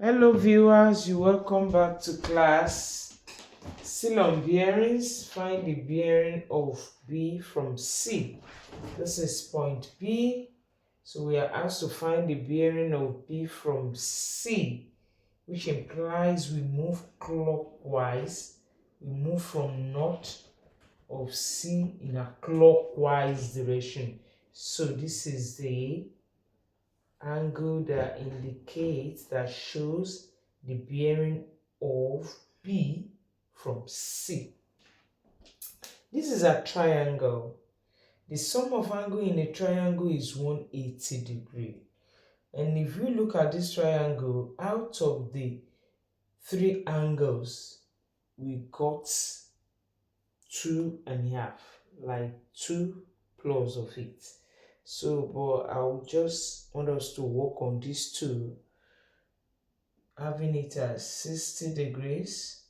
Hello viewers, you welcome back to class. Still on bearings, find the bearing of B from C. This is point B. So we are asked to find the bearing of B from C, which implies we move clockwise. We move from north of C in a clockwise direction. So this is the angle that indicates, that shows the bearing of B from C. This is a triangle. The sum of angle in a triangle is 180 degrees. And if you look at this triangle, out of the three angles, we got 2.5, like 2 plus of it. So, but I'll just want us to work on these two, having it as 60 degrees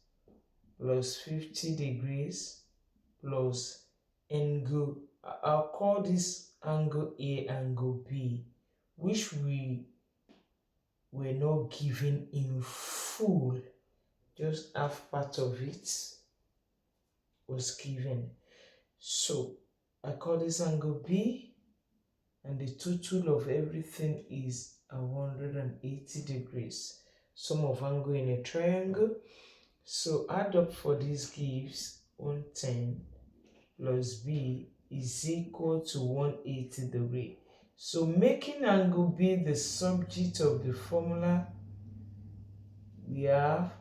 plus 50 degrees plus angle. I'll call this angle A, angle B, which we were not given in full. Just half part of it was given. So I call this angle B, and the total of everything is 180 degrees. Sum of angle in a triangle. So add up for this gives 110 plus B is equal to 180 degrees. So making angle B the subject of the formula, we have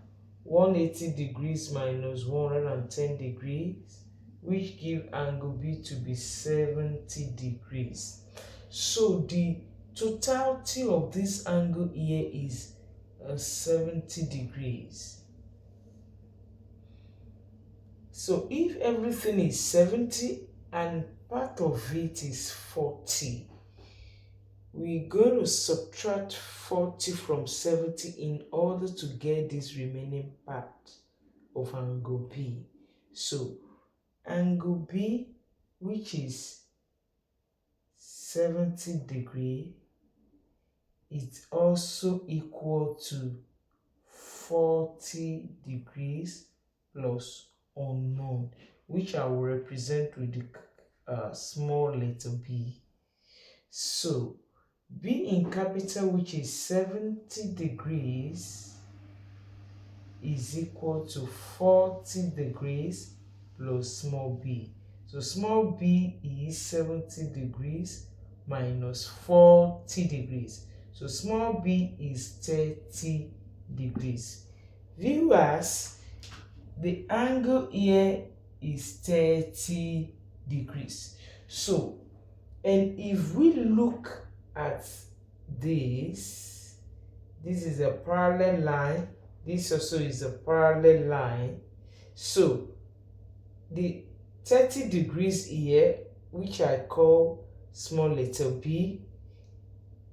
180 degrees minus 110 degrees, which give angle B to be 70 degrees. So the totality of this angle here is 70 degrees. So if everything is 70 and part of it is 40, we're going to subtract 40 from 70 in order to get this remaining part of angle B. So angle B, which is 70 degrees, is also equal to 40 degrees plus unknown, which I will represent with the small letter b. So B in capital, which is 70 degrees, is equal to 40 degrees plus small b. So small b is 70 degrees minus 40 degrees. So small b is 30 degrees. Viewers, the angle here is 30 degrees. So, and if we look at this is a parallel line, this also is a parallel line. So the 30 degrees here, which I call small letter b,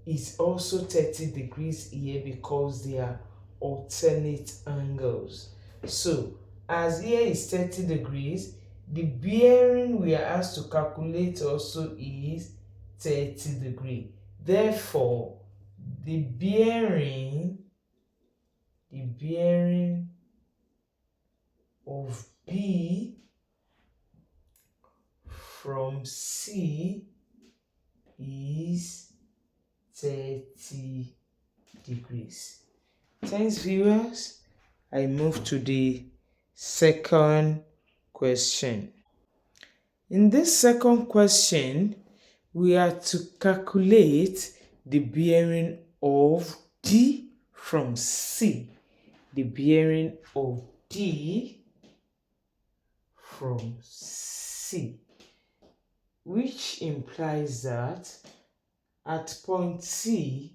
is also 30 degrees here because they are alternate angles. So as here is 30 degrees, the bearing we are asked to calculate also is 30 degrees. Therefore, the bearing of B from C is 30 degrees. Thanks, viewers. I move to the second question. In this second question, we are to calculate the bearing of D from C. The bearing of D from C, which implies that at point C,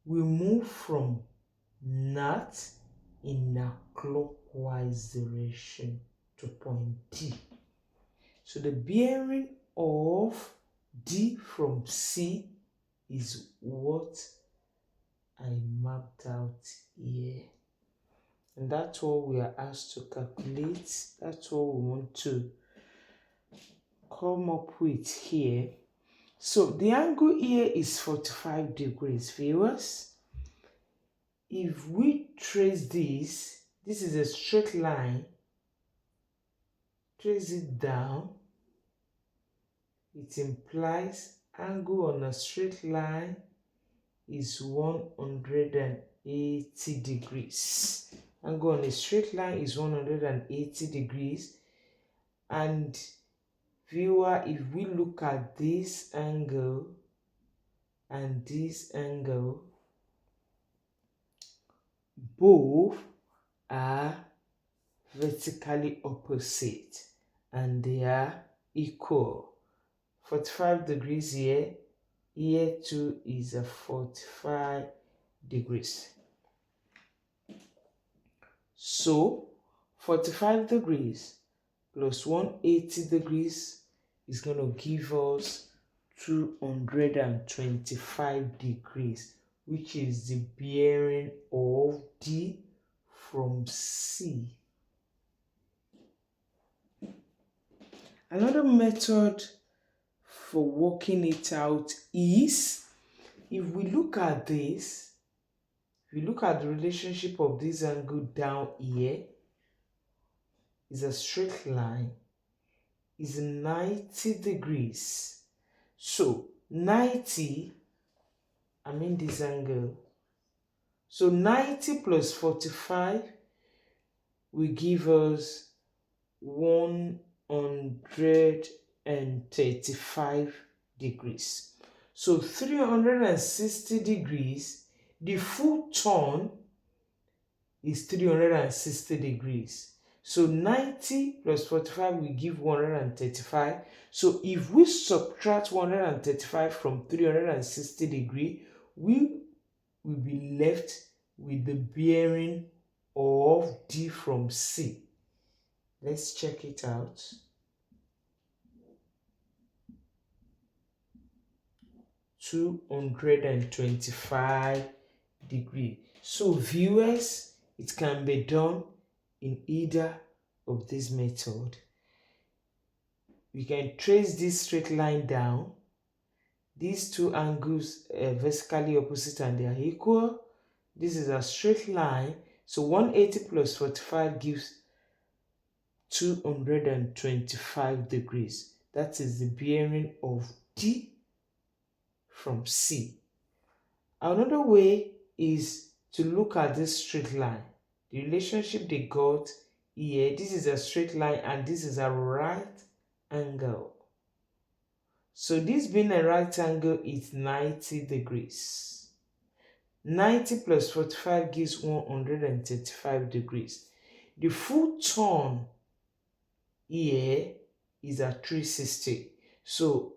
we move from north in a clockwise direction to point D. So the bearing of D from C is what I mapped out here. And that's what we are asked to calculate. That's what we want to come up with here. So the angle here is 45 degrees, viewers. if we trace this is a straight line, trace it down, it implies angle on a straight line is 180 degrees. Angle on a straight line is 180 degrees. And viewer, if we look at this angle and this angle, both are vertically opposite and they are equal. 45 degrees here, here too is a 45 degrees. So 45 degrees plus 180 degrees is going to give us 225 degrees, which is the bearing of D from C. Another method for working it out is, if we look at this, if we look at the relationship of this angle down here, is a straight line, is 90 degrees. So 90, I mean this angle. So 90 plus 45 will give us 135 degrees. So 360 degrees, the full turn is 360 degrees. So 90 plus 45 will give 135. So if we subtract 135 from 360 degrees, we will be left with the bearing of D from C. Let's check it out. (225 degrees). So viewers, it can be done in either of this method. We can trace this straight line down. These two angles are vertically opposite and they are equal. This is a straight line. So 180 plus 45 gives 225 degrees. That is the bearing of D from C. Another way is to look at this straight line. The relationship they got here, this is a straight line and this is a right angle. So this being a right angle is 90 degrees. 90 plus 45 gives 135 degrees. The full turn here is at 360. So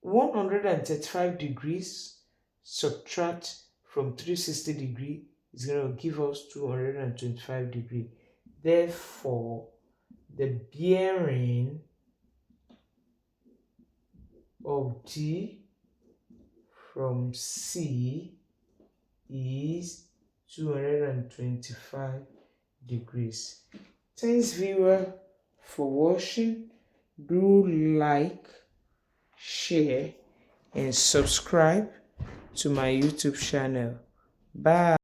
135 degrees subtract from 360 degrees is going to give us 225 degrees. Therefore, the bearing of D from C is 225 degrees. Thanks viewer for watching. Do like, share and subscribe to my YouTube channel. Bye.